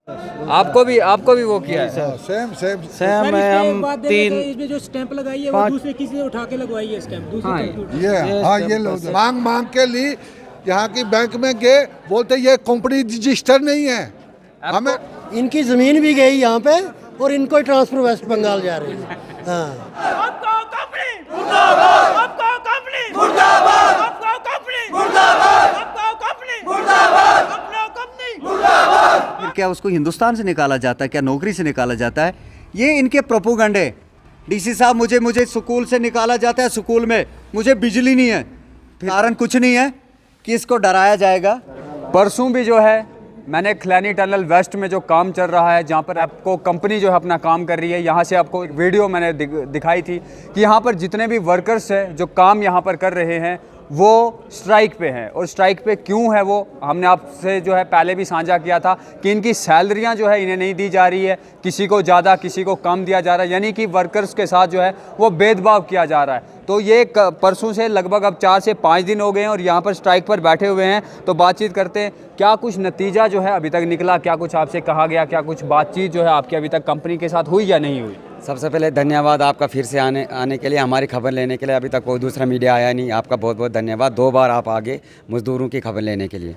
आपको भी वो किया है? सेम सेम सेम है। हम तीन इसमें जो स्टैंप लगाई है वो दूसरे किसी ने उठा के लगवाई है स्टैंप दूसरे कंप्यूटर। ये लोग मांग मांग के लिए यहाँ की बैंक में गए, बोलते ये कंपनी रजिस्टर नहीं है। हमें इनकी जमीन भी गई यहाँ पे और इनको ट्रांसफर वेस्ट बंगाल जा रही है। फिर क्या उसको हिंदुस्तान से निकाला जाता है, क्या नौकरी से निकाला जाता है? ये इनके प्रोपोगंडे। डीसी साहब मुझे स्कूल से निकाला जाता है, स्कूल में मुझे बिजली नहीं है, कारण कुछ नहीं है कि इसको डराया जाएगा। परसों भी जो है मैंने खिलानी टनल वेस्ट में जो काम चल रहा है, जहाँ पर आपको कंपनी जो है अपना काम कर रही है, यहाँ से आपको एक वीडियो मैंने दिखाई थी कि यहाँ पर जितने भी वर्कर्स हैं जो काम यहाँ पर कर रहे हैं वो स्ट्राइक पे हैं। और स्ट्राइक पे क्यों है वो हमने आपसे जो है पहले भी साझा किया था कि इनकी सैलरियाँ जो है इन्हें नहीं दी जा रही है, किसी को ज़्यादा किसी को कम दिया जा रहा है, यानी कि वर्कर्स के साथ जो है वो भेदभाव किया जा रहा है। तो ये परसों से लगभग अब 4 से 5 दिन हो गए हैं और यहाँ पर स्ट्राइक पर बैठे हुए हैं। तो बातचीत करते हैं, क्या कुछ नतीजा जो है अभी तक निकला, क्या कुछ आपसे कहा गया, क्या कुछ बातचीत जो है आपकी अभी तक कंपनी के साथ हुई या नहीं हुई? सबसे पहले धन्यवाद आपका फिर से आने के लिए, हमारी खबर लेने के लिए। अभी तक कोई दूसरा मीडिया आया नहीं, आपका बहुत बहुत धन्यवाद। 2 बार आप आगे मज़दूरों की खबर लेने के लिए।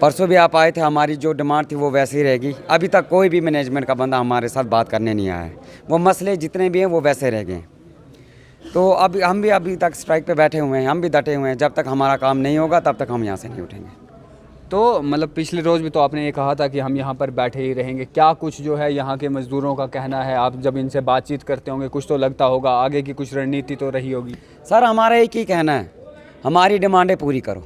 परसों भी आप आए थे, हमारी जो डिमांड थी वो वैसे ही रहेगी। अभी तक कोई भी मैनेजमेंट का बंदा हमारे साथ बात करने नहीं आया है। वो मसले जितने भी हैं वो वैसे रह गए। तो अब हम भी अभी तक स्ट्राइक पे बैठे हुए हैं, हम भी डटे हुए हैं। जब तक हमारा काम नहीं होगा तब तक हम यहाँ से नहीं उठेंगे। तो मतलब पिछले रोज़ भी तो आपने ये कहा था कि हम यहाँ पर बैठे ही रहेंगे। क्या कुछ जो है यहाँ के मज़दूरों का कहना है? आप जब इनसे बातचीत करते होंगे कुछ तो लगता होगा, आगे की कुछ रणनीति तो रही होगी। सर हमारा एक ही कहना है, हमारी डिमांडें पूरी करो,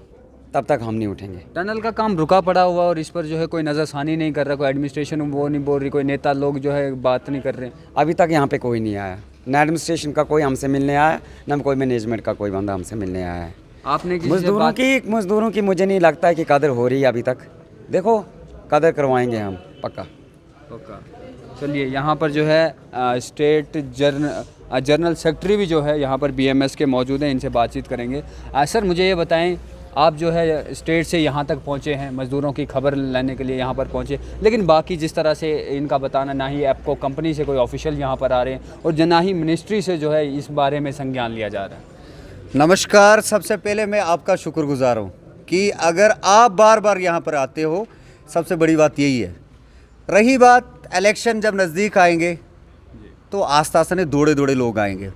तब तक हम नहीं उठेंगे। टनल का काम रुका पड़ा हुआ और इस पर जो है कोई नज़रसानी नहीं कर रहा, कोई एडमिनिस्ट्रेशन वो नहीं बोल रही, कोई नेता लोग जो है बात नहीं कर रहे। अभी तक यहाँ पे कोई नहीं आया, न एडमिनिस्ट्रेशन का कोई हमसे मिलने आया, न कोई मैनेजमेंट का कोई बंदा हमसे मिलने आया है। आपने मज़दूरों की मुझे नहीं लगता है कि कदर हो रही है अभी तक। देखो कदर करवाएंगे हम पक्का। चलिए, यहाँ पर जो है स्टेट जनरल सेक्रेटरी भी जो है यहाँ पर बीएमएस के मौजूद हैं, इनसे बातचीत करेंगे। सर मुझे ये बताएं, आप जो है स्टेट से यहाँ तक पहुँचे हैं, मज़दूरों की खबर लेने के लिए यहाँ पर पहुँचे, लेकिन बाकी जिस तरह से इनका बताना, ना ही आपको कंपनी से कोई ऑफिशियल यहाँ पर आ रहे हैं और ना ही मिनिस्ट्री से जो है इस बारे में संज्ञान लिया जा रहा है। नमस्कार। सबसे पहले मैं आपका शुक्रगुजार हूँ कि अगर आप बार बार यहाँ पर आते हो, सबसे बड़ी बात यही है। रही बात इलेक्शन जब नज़दीक आएंगे तो आस्ते आस्ते दौड़े लोग आएंगे।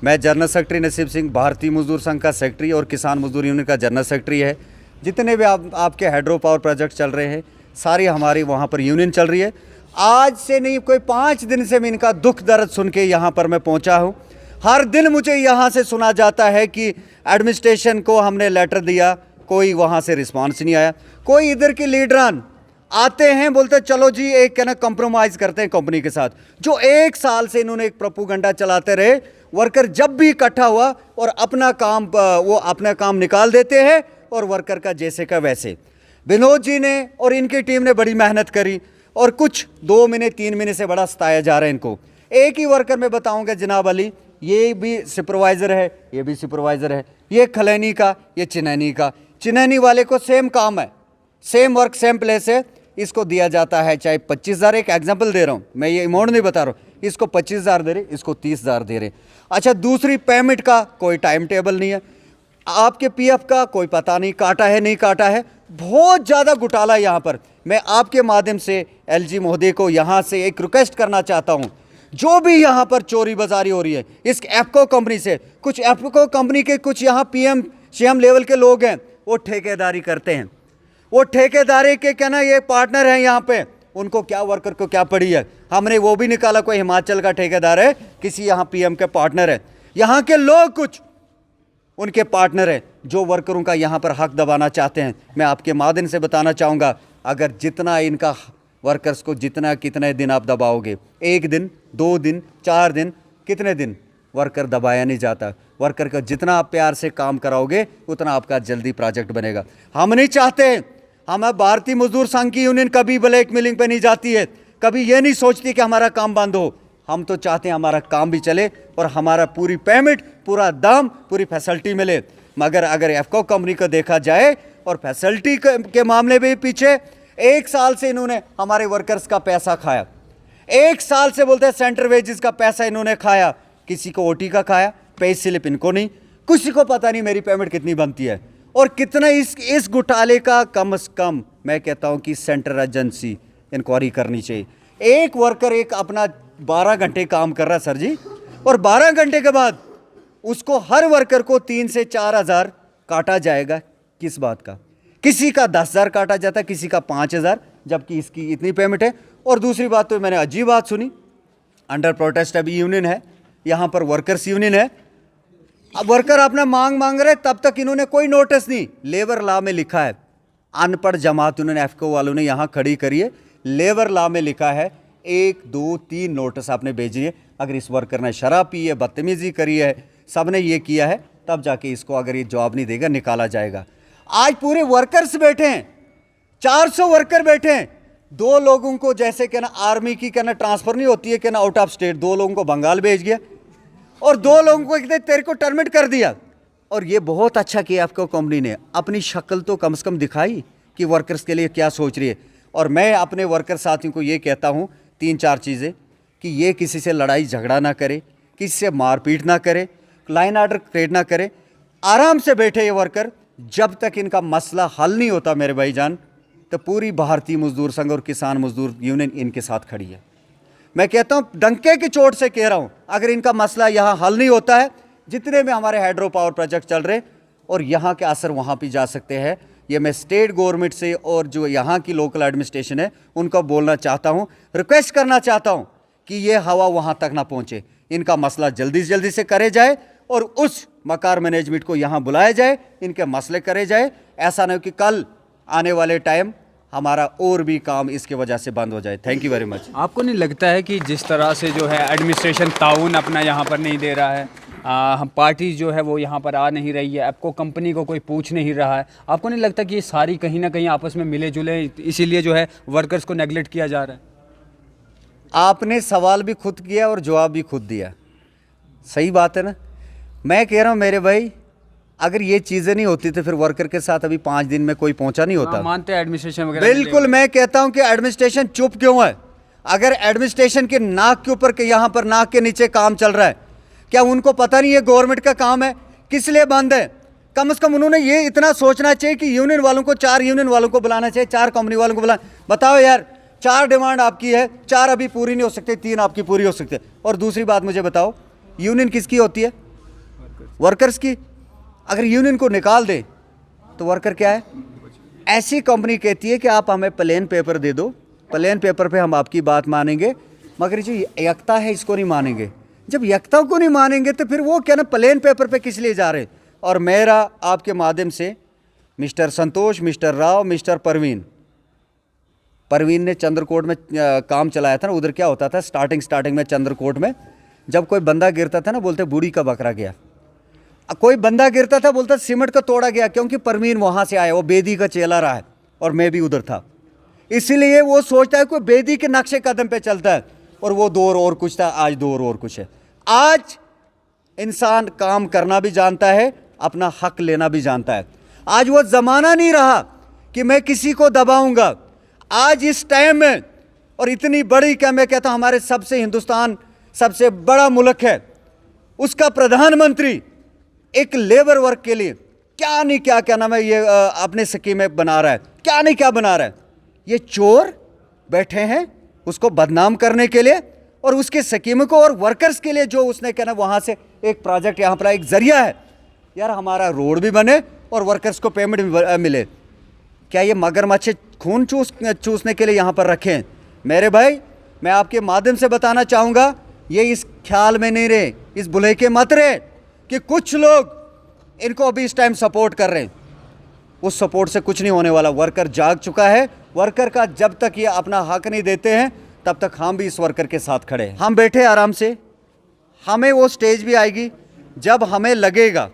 मैं जनरल सेक्रेटरी नसीब सिंह, भारतीय मजदूर संघ का सेक्रेटरी और किसान मजदूर यूनियन का जनरल सेक्रेटरी है। जितने भी आपके हाइड्रो पावर प्रोजेक्ट चल रहे हैं, सारी हमारी वहाँ पर यूनियन चल रही है। आज से नहीं, कोई 5 दिन से मैं इनका दुख दर्द सुन के यहाँ पर मैं पहुँचा हूँ। हर दिन मुझे यहाँ से सुना जाता है कि एडमिनिस्ट्रेशन को हमने लेटर दिया, कोई वहाँ से रिस्पांस नहीं आया। कोई इधर के लीडरान आते हैं, बोलते चलो जी एक कहना कंप्रोमाइज़ करते हैं कंपनी के साथ। जो 1 साल से इन्होंने एक प्रोपोगंडा चलाते रहे, वर्कर जब भी इकट्ठा हुआ और अपना काम वो अपना काम निकाल देते हैं और वर्कर का जैसे का वैसे। विनोद जी ने और इनकी टीम ने बड़ी मेहनत करी और कुछ 2 महीने 3 महीने से बड़ा सताया जा रहा है इनको। एक ही वर्कर मैं बताऊंगा जनाब अली, ये भी सुपरवाइज़र है, ये भी सुपरवाइज़र है, ये खलैनी का, ये चिनैनी का। चिनैनी वाले को सेम काम है, सेम वर्क सेम प्लेस है, इसको दिया जाता है चाहे 25,000, एक एग्जांपल दे रहा हूँ मैं, ये अमाउंट नहीं बता रहा हूँ, इसको 25,000 दे रहे, इसको 30,000 दे रहे। अच्छा, दूसरी पेमेंट का कोई टाइम टेबल नहीं है, आपके पीएफ का कोई पता नहीं काटा है नहीं काटा है, बहुत ज़्यादा घोटाला यहाँ पर। मैं आपके माध्यम से एलजी महोदय को यहाँ से एक रिक्वेस्ट करना चाहता हूँ, जो भी यहाँ पर चोरी बाजारी हो रही है इस एफको कंपनी से, कुछ एफको कंपनी के कुछ यहाँ पीएम सीएम लेवल के लोग हैं, वो ठेकेदारी करते हैं। वो ठेकेदारी के कहना ये पार्टनर हैं यहाँ पे, उनको क्या वर्कर को क्या पड़ी है। हमने वो भी निकाला, कोई हिमाचल का ठेकेदार है, किसी यहाँ पीएम के पार्टनर है। यहाँ के लोग कुछ उनके पार्टनर है जो वर्करों का यहाँ पर हक दबाना चाहते हैं। मैं आपके माध्यम से बताना चाहूँगा, अगर जितना इनका वर्कर्स को जितना कितने दिन आप दबाओगे, 1 दिन 2 दिन 4 दिन, कितने दिन वर्कर दबाया नहीं जाता। वर्कर का जितना आप प्यार से काम कराओगे उतना आपका जल्दी प्रोजेक्ट बनेगा। हम नहीं चाहते, हम भारतीय मजदूर संघ की यूनियन कभी ब्लैक मेलिंग पे नहीं जाती है, कभी ये नहीं सोचती कि हमारा काम बंद हो। हम तो चाहते हैं हमारा काम भी चले और हमारा पूरी पेमेंट, पूरा दाम, पूरी फैसिलिटी मिले। मगर अगर एफको कंपनी को देखा जाए और फैसिलिटी के मामले में पीछे, 1 साल से इन्होंने हमारे वर्कर्स का पैसा खाया, 1 साल से बोलते हैं सेंटर वेजेस का पैसा इन्होंने खाया, किसी को ओटी का खाया, पे स्लिप इनको नहीं, किसी को पता नहीं मेरी पेमेंट कितनी बनती है और कितना इस घोटाले का कम से कम मैं कहता हूं कि सेंट्रल एजेंसी इंक्वायरी करनी चाहिए। एक वर्कर एक अपना 12 घंटे काम कर रहा है सर जी, और 12 घंटे के बाद उसको हर वर्कर को 3 से 4 हज़ार काटा जाएगा, किस बात का? किसी का 10,000 काटा जाता है, किसी का 5,000, जबकि इसकी इतनी पेमेंट है। और दूसरी बात तो मैंने अजीब बात सुनी, अंडर प्रोटेस्ट अभी यूनियन है, यहाँ पर वर्कर्स यूनियन है, अब वर्कर अपना मांग रहे, तब तक इन्होंने कोई नोटिस नहीं, लेबर लॉ में लिखा है, अनपढ़ जमात उन्होंने एफको वालों ने यहाँ खड़ी करी है, लेबर लॉ में लिखा है 1, 2, 3 नोटिस आपने भेजी है। अगर इस वर्कर ने शराब पी है, बदतमीजी करी है, सब ने ये किया है, तब जाके इसको अगर ये जवाब नहीं देगा निकाला जाएगा। आज पूरे वर्कर्स बैठे हैं, 400 वर्कर बैठे हैं, 2 लोगों को जैसे कहना आर्मी की कहना ट्रांसफर नहीं होती है, कहना आउट ऑफ स्टेट, 2 लोगों को बंगाल भेज गया और 2 लोगों को कहते तेरे को टर्मिनेट कर दिया। और ये बहुत अच्छा किया आपको कंपनी ने, अपनी शक्ल तो कम से कम दिखाई कि वर्कर्स के लिए क्या सोच रही है। और मैं अपने वर्कर साथियों को ये कहता हूँ 3-4 चीज़ें, कि ये किसी से लड़ाई झगड़ा ना करे, किसी से मारपीट ना करे, लाइन आर्डर क्रिएट ना करे, आराम से बैठे ये वर्कर, जब तक इनका मसला हल नहीं होता मेरे भाईजान, तो पूरी भारतीय मजदूर संघ और किसान मजदूर यूनियन इनके साथ खड़ी है। मैं कहता हूँ डंके की चोट से कह रहा हूँ, अगर इनका मसला यहाँ हल नहीं होता है, जितने में हमारे हाइड्रो पावर प्रोजेक्ट चल रहे और यहाँ के असर वहाँ भी जा सकते हैं, ये मैं स्टेट गवर्नमेंट से और जो यहाँ की लोकल एडमिनिस्ट्रेशन है उनको बोलना चाहता हूँ, रिक्वेस्ट करना चाहता हूँ कि ये हवा वहाँ तक ना पहुँचे, इनका मसला जल्दी से जल्दी से करे जाए और उस मकार मैनेजमेंट को यहाँ बुलाया जाए, इनके मसले करे जाए। ऐसा नहीं कि कल आने वाले टाइम हमारा और भी काम इसके वजह से बंद हो जाए। Thank you very much. आपको नहीं लगता है कि जिस तरह से जो है एडमिनिस्ट्रेशन ताउन अपना यहाँ पर नहीं दे रहा है, हम पार्टी जो है वो यहाँ पर आ नहीं रही है, आपको कंपनी को कोई पूछ नहीं रहा है, आपको नहीं लगता कि ये सारी कहीं ना कहीं आपस में मिले जुले, इसीलिए जो है वर्कर्स को नेगलेक्ट किया जा रहा है? आपने सवाल भी खुद किया और जवाब भी खुद दिया, सही बात है ना। मैं कह रहा हूँ मेरे भाई, अगर ये चीज़ें नहीं होती तो फिर वर्कर के साथ अभी 5 दिन में कोई पहुंचा नहीं होता। मानते हैं एडमिनिस्ट्रेशन वगैरह? बिल्कुल, मैं कहता हूं कि एडमिनिस्ट्रेशन चुप क्यों है? अगर एडमिनिस्ट्रेशन के नाक के ऊपर के यहाँ पर नाक के नीचे काम चल रहा है, क्या उनको पता नहीं है गवर्नमेंट का काम है, किस लिए बंद है? कम से कम उन्होंने ये इतना सोचना चाहिए कि यूनियन वालों को 4 यूनियन वालों को बुलाना चाहिए, 4 कंपनी वालों को बुलाना। बताओ यार, 4 डिमांड आपकी है, 4 अभी पूरी नहीं हो सकती, 3 आपकी पूरी हो सकती है। और दूसरी बात मुझे बताओ, यूनियन किसकी होती है? वर्कर्स की। अगर यूनियन को निकाल दे तो वर्कर क्या है? ऐसी कंपनी कहती है कि आप हमें प्लेन पेपर दे दो, प्लेन पेपर पे हम आपकी बात मानेंगे, मगर जो एकता है इसको नहीं मानेंगे। जब एकता को नहीं मानेंगे तो फिर वो क्या ना प्लेन पेपर पे किस लिए जा रहे? और मेरा आपके माध्यम से मिस्टर संतोष, मिस्टर राव, मिस्टर परवीन ने चंद्रकोट में काम चलाया था ना, उधर क्या होता था स्टार्टिंग में चंद्रकोट में, जब कोई बंदा गिरता था ना बोलते बूढ़ी का बकरा गया, कोई बंदा गिरता था बोलता सीमेंट का तोड़ा गया, क्योंकि परवीन वहाँ से आया, वो बेदी का चेला रहा है और मैं भी उधर था, इसीलिए वो सोचता है कोई बेदी के नक्शे कदम पे चलता है। और वो दौर और कुछ था, आज दौर और कुछ है। आज इंसान काम करना भी जानता है, अपना हक लेना भी जानता है। आज वो ज़माना नहीं रहा कि मैं किसी को दबाऊंगा। आज इस टाइम में, और इतनी बड़ी क्या मैं कहता हूँ, हमारे सबसे हिंदुस्तान सबसे बड़ा मुल्क है, उसका प्रधानमंत्री एक लेबर वर्क के लिए क्या नहीं क्या नाम है ये अपने स्कीमें बना रहा है, क्या नहीं क्या बना रहा है। ये चोर बैठे हैं उसको बदनाम करने के लिए, और उसके स्कीम को और वर्कर्स के लिए जो उसने कहना वहाँ से एक प्रोजेक्ट यहाँ पर एक जरिया है यार, हमारा रोड भी बने और वर्कर्स को पेमेंट भी मिले। क्या ये मगरमच्छ खून चूसने के लिए यहाँ पर रखे हैं? मेरे भाई, मैं आपके माध्यम से बताना चाहूँगा, ये इस ख्याल में नहीं रहे, इस भुलेखे मत रहे कि कुछ लोग इनको अभी इस टाइम सपोर्ट कर रहे हैं। उस सपोर्ट से कुछ नहीं होने वाला। वर्कर जाग चुका है। वर्कर का जब तक ये अपना हक नहीं देते हैं तब तक हम भी इस वर्कर के साथ खड़े हैं। हम बैठे आराम से, हमें वो स्टेज भी आएगी जब हमें लगेगा,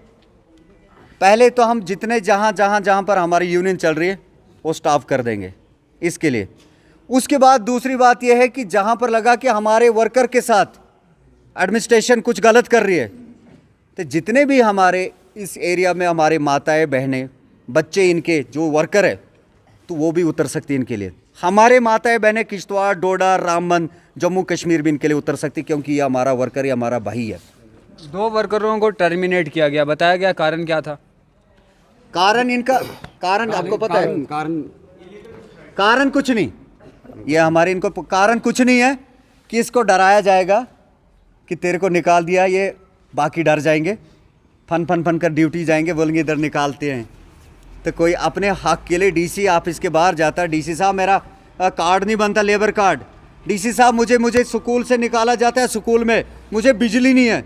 पहले तो हम जितने जहाँ पर हमारी यूनियन चल रही है वो स्टॉप कर देंगे इसके लिए। उसके बाद दूसरी बात यह है कि जहाँ पर लगा कि हमारे वर्कर के साथ एडमिनिस्ट्रेशन कुछ गलत कर रही है, तो जितने भी हमारे इस एरिया में हमारे माताएं बहनें बच्चे इनके जो वर्कर है, तो वो भी उतर सकती है इनके लिए। हमारे माताएं बहनें किश्तवाड़, डोडा, रामबन, जम्मू कश्मीर भी इनके लिए उतर सकती, क्योंकि ये हमारा वर्कर, ये हमारा भाई है। 2 वर्करों को टर्मिनेट किया गया, बताया गया कारण क्या था? कारण इनका, कारण आपको पता है? कारण कुछ नहीं, ये हमारे इनको कारण कुछ नहीं है कि इसको डराया जाएगा कि तेरे को निकाल दिया, ये बाकी डर जाएंगे, फन कर ड्यूटी जाएंगे, बोलेंगे इधर निकालते हैं। तो कोई अपने हक के लिए डीसी ऑफिस के बाहर जाता है, डीसी साहब मेरा कार्ड नहीं बनता, लेबर कार्ड, डीसी साहब मुझे स्कूल से निकाला जाता है, स्कूल में मुझे बिजली नहीं है,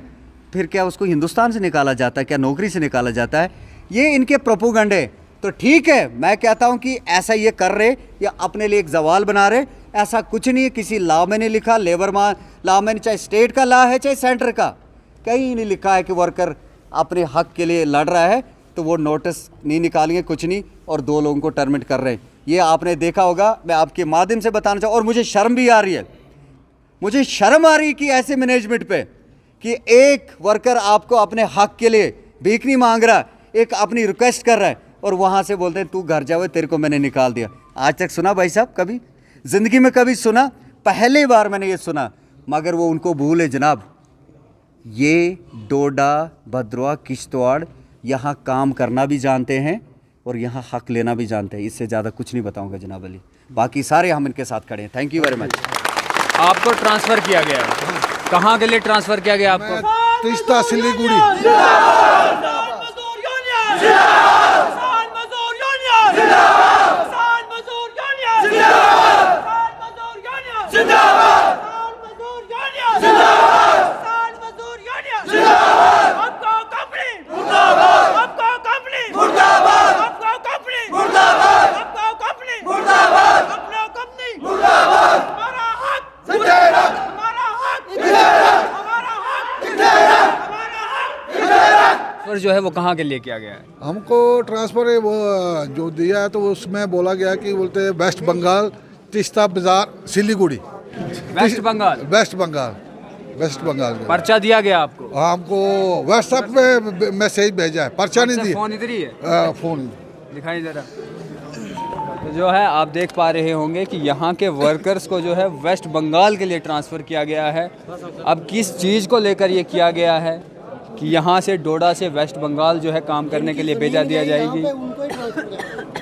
फिर क्या उसको हिंदुस्तान से निकाला जाता है, क्या नौकरी से निकाला जाता है? ये इनके प्रोपोगंडे। तो ठीक है, मैं कहता हूँ कि ऐसा ये कर रहे या अपने लिए एक जवाल बना रहे, ऐसा कुछ नहीं है, किसी लॉ में नहीं लिखा, लेबर लॉ में, चाहे स्टेट का लॉ है चाहे सेंटर का, कहीं नहीं लिखा है कि वर्कर अपने हक के लिए लड़ रहा है तो वो नोटिस नहीं निकालेंगे, कुछ नहीं, और 2 लोगों को टर्मिनेट कर रहे हैं। ये आपने देखा होगा, मैं आपके माध्यम से बताना चाहूँ, और मुझे शर्म भी आ रही है, मुझे शर्म आ रही है कि ऐसे मैनेजमेंट पे कि एक वर्कर आपको अपने हक के लिए भीख नहीं मांग रहा, एक अपनी रिक्वेस्ट कर रहा है, और वहाँ से बोलते हैं तू घर जाओ, तेरे को मैंने निकाल दिया। आज तक सुना भाई साहब? कभी ज़िंदगी में कभी सुना? पहली बार मैंने ये सुना। मगर वो उनको भूल है जनाब, ये डोडा, भद्रवाह, किश्तवाड़ यहाँ काम करना भी जानते हैं और यहाँ हक लेना भी जानते हैं। इससे ज़्यादा कुछ नहीं बताऊँगा जनाब अली, बाकी सारे हम इनके साथ खड़े हैं। Thank you very much. आपको ट्रांसफ़र किया गया, कहाँ के लिए ट्रांसफ़र किया गया आपको? तीस्ता सिलीगुड़ी। जो है वो कहाँ के लिए किया गया है? हमको ट्रांसफ़र वो जो दिया है तो उसमें बोला गया कि बोलते हैं waste Bengal, Teesta Bazaar, Siliguri. West Bengal? West Bengal, West Bengal में। पर्चा दिया गया आपको? हमको व्हाट्सएप पे मैसेज भेजा है, पर्चा नहीं दिया। फ़ोन इधर ही है, फ़ोन दिखाई दे रहा। तो जो है आप देख पा रहे होंगे कि यहाँ के वर्कर्स को जो है वेस्ट बंगाल के लिए ट्रांसफ़र किया गया है। अब किस चीज़ को लेकर ये किया गया है कि यहाँ से डोडा से वेस्ट बंगाल जो है काम करने के लिए भेजा दिया जाएगी,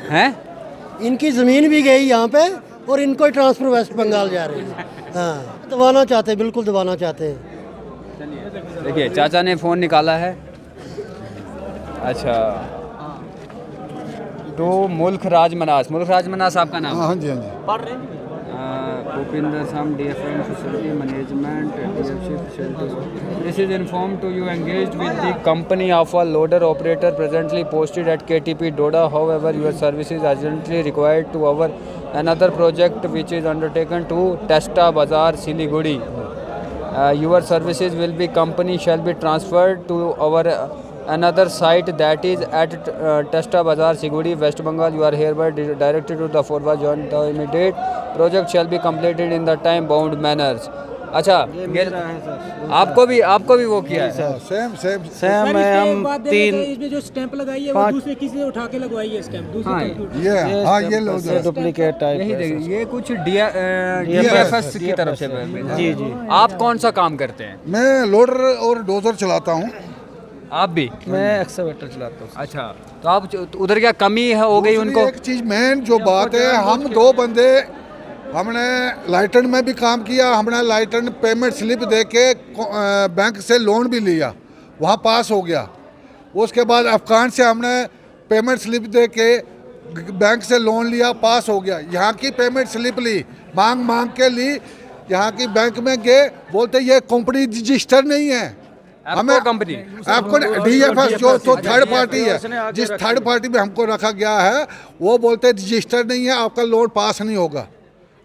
हैं? इनकी ज़मीन भी गई यहाँ पे और इनको ही ट्रांसफ़र वेस्ट बंगाल जा रहे हैं। हाँ, दबाना चाहते हैं, बिल्कुल दबाना चाहते हैं। देखिए चाचा ने फ़ोन निकाला है। अच्छा, तो मुल्क राज मनास आपका नाम? हाँ जी, हाँ जी। Bhupinder Sam, DFM Facility Management, DFC Facilities. This is informed to you engaged with the company of a loader operator presently posted at KTP Doda. However, your service is urgently required to our another project which is undertaken to Testa Bazaar, Siliguri. Your services will be company shall be transferred to our another site that is at Testa Bazaar, Siliguri, West Bengal. You are hereby directed to the forward joint the immediate project shall be completed in the time bound manners. अच्छा, आपको भी वो किया है? Same same है। हम 3 इसमें जो स्टैंप लगाई है वो दूसरे किसी से उठा के लगवाई है स्टैंप, दूसरे कंप्यूटर। ये लोग डुप्लीकेट टाइप यही है। देखिए, ये कुछ DFS की तरफ से। जी जी। आप कौन सा काम करते हैं? मैं लोडर और डोजर चलाता हूँ। आप भी? मैं एक्सकवेटर चलाता हूँ। अच्छा, तो आप उधर क्या कमी है हो गई उनको? एक चीज़ मेन जो बात है, हम 2 बंदे, हमने लाइटन में भी काम किया, हमने लाइटन पेमेंट स्लिप दे के बैंक से लोन भी लिया, वहाँ पास हो गया। उसके बाद अफगान से हमने पेमेंट स्लिप दे के बैंक से लोन लिया, पास हो गया। यहाँ की पेमेंट स्लिप ली, मांग के ली, यहाँ की बैंक में गए, बोलते ये कंपनी रजिस्टर नहीं है। हमें कंपनी आपको DFS जो तो थर्ड पार्टी है, जिस थर्ड पार्टी में हमको रखा गया है, वो बोलते रजिस्टर नहीं है, आपका लोन पास नहीं होगा।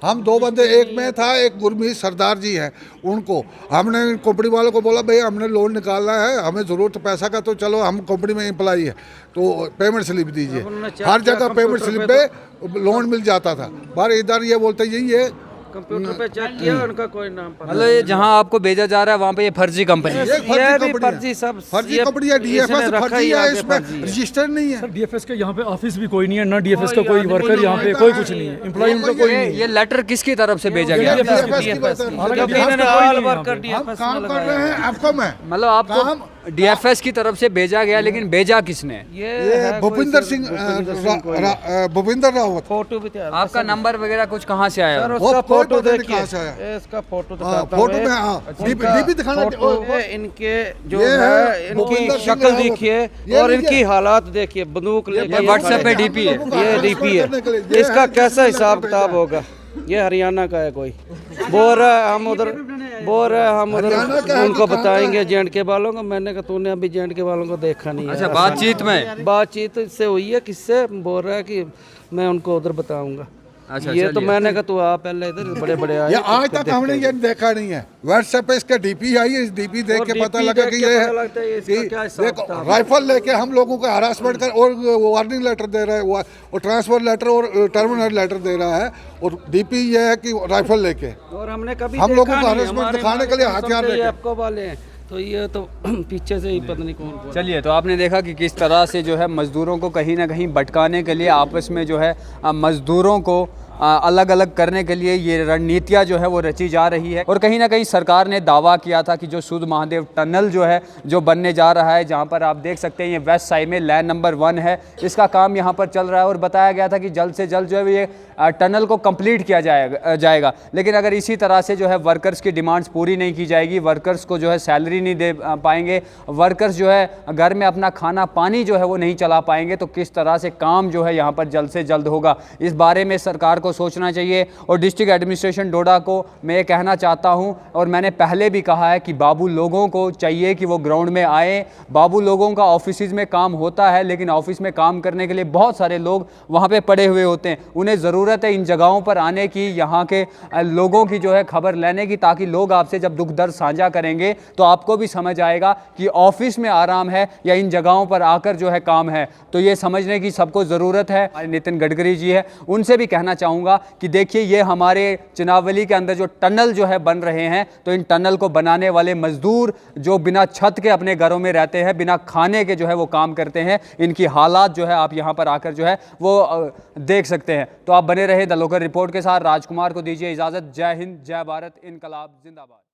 हम 2 बंदे, एक में था, एक गुरमीत सरदार जी हैं, उनको हमने कंपनी वालों को बोला भाई हमने लोन निकालना है, हमें ज़रूरत पैसा का, तो चलो हम कंपनी में एम्प्लॉई है तो पेमेंट स्लिप दीजिए। हर जगह पेमेंट स्लिप पे लोन मिल जाता था, पर इधर ये बोलते यही है कंप्यूटर पे चेक किया उनका कोई नाम पता मतलब ये जहाँ आपको भेजा जा रहा है वहाँ पे ये फर्जी कंपनी है। ये ये भी कंपनी फर्जी है। सब फर्जी ये कंपनी है, इसने डीएफएस रखा फर्जी ही है, आगे इसमें फर्जी है। रजिस्टर नहीं है। डीएफएस के यहाँ पे ऑफिस भी कोई नहीं है, ना डीएफएस का कोई वर्कर यहाँ पे कोई कुछ नहीं है, एम्प्लॉय उनका कोई नहीं है। ये लेटर किसकी तरफ से भेजा गया? DFS की बात है। हालांकि क्योंकि DFS इन्होंने का कोई ऑल नहीं है वर्कर यहाँ हम डीएफएस काम में कर लगाया रहे हैं, आपको मैं मतलब आपको डीएफएस की तरफ से भेजा गया, लेकिन भेजा किसने? ये है कोई भूपिंदर सर- सिंह भूपिंदर सिंह कोई है। भूपिंदर रावत। फोटो भी तैयार आपका नंबर वगैरह कुछ कहाँ से आया? सर वो उसका फोटो फोटो देखिए देखिए, कहाँ से आया। ये इसका फोटो हाँ, दिखाता फोटो हूँ, में हाँ, उनका डीपी दिखाना। फोटो है, इनके जो ये है है इनकी भूपिंदर सिंह शक्ल रावत। देखिए ये और लीजिए। इनकी हालात देखिए, बंदूक लेके ये व्हाट्सएप पे डीपी है। ये डीपी है, इसका कैसा हिसाब किताब होगा? ये हरियाणा का है कोई, बोल रहा है हम उधर, बोल रहा है हम हरियाणा का उधर है उनको तो कहाँ का बताएंगे जेंड के वालों को। मैंने कहा तूने अभी जेंड के वालों को देखा नहीं है। अच्छा, बातचीत में बातचीत इससे हुई है, किससे? बोल रहा है कि मैं उनको उधर बताऊंगा। अच्छा, ये तो चलिए। मैंने कहा तू आ पहले इधर, बड़े बड़े आए ये आज तक हमने ये देखा नहीं है। व्हाट्सएप पे इसका डीपी आई है, इस डीपी देख और के पता DP लगा देख कि के ये पता लगता है इसका कि क्या हिसाब देखो किताब है। राइफल लेके हम लोगों को हरासमेंट कर और वार्निंग लेटर दे रहा है, और ट्रांसफर लेटर और टर्मिनेट लेटर दे रहा है, और डीपी ये है कि राइफल लेके और हमने कभी हम लोगों देखा को नहीं, harassment हमारे दिखाने के लिए मार्केट में हथियार समझे ये लेके। आपको वाले हैं, तो ये तो पीछे से ही पता नहीं कौन कौन। चलिए, तो आपने देखा कि किस तरह से जो है मज़दूरों को कहीं ना कहीं भटकाने के लिए आपस में जो है मज़दूरों को अलग अलग करने के लिए ये रणनीतियाँ जो है वो रची जा रही है। और कहीं ना कहीं सरकार ने दावा किया था कि जो सूद महादेव टनल जो है जो बनने जा रहा है, जहाँ पर आप देख सकते हैं ये वेस्ट साइड में लैंड नंबर 1 है, इसका काम यहाँ पर चल रहा है। और बताया गया था कि जल्द से जल्द जो है ये टनल को कंप्लीट किया जाएगा। लेकिन अगर इसी तरह से जो है वर्कर्स की डिमांड्स पूरी नहीं की जाएगी, वर्कर्स को जो है सैलरी नहीं दे पाएंगे, वर्कर्स जो है घर में अपना खाना पानी जो है वो नहीं चला पाएंगे, तो किस तरह से काम जो है यहाँ पर जल्द से जल्द होगा, इस बारे में सरकार को सोचना चाहिए। और डिस्ट्रिक्ट एडमिनिस्ट्रेशन डोडा को मैं ये कहना चाहता हूँ, और मैंने पहले भी कहा है कि बाबू लोगों को चाहिए कि वो ग्राउंड में आए। बाबू लोगों का ऑफिस में काम होता है, लेकिन ऑफिस में काम करने के लिए बहुत सारे लोग वहाँ पे पड़े हुए होते हैं। उन्हें ज़रूरत है इन जगहों पर आने की, यहाँ के लोगों की जो है खबर लेने की, ताकि लोग आपसे जब दुख दर्द साझा करेंगे तो आपको भी समझ आएगा कि ऑफिस में आराम है या इन जगहों पर आकर जो है काम है। तो ये समझने की सबको ज़रूरत है। नितिन गडकरी जी है, उनसे भी कहना चाहूँगा कि देखिए ये हमारे चनावली के अंदर जो टनल जो है बन रहे हैं, तो इन टनल को बनाने वाले मजदूर जो बिना छत के अपने घरों में रहते हैं, बिना खाने के जो है वो काम करते हैं, इनकी हालात जो है आप यहाँ पर आकर जो है वो देख सकते हैं। तो आप बने रहे द लोकल रिपोर्ट के साथ। राजकुमार को दीजिए इजाज़त। जय हिंद, जय भारत, इनकलाब जिंदाबाद।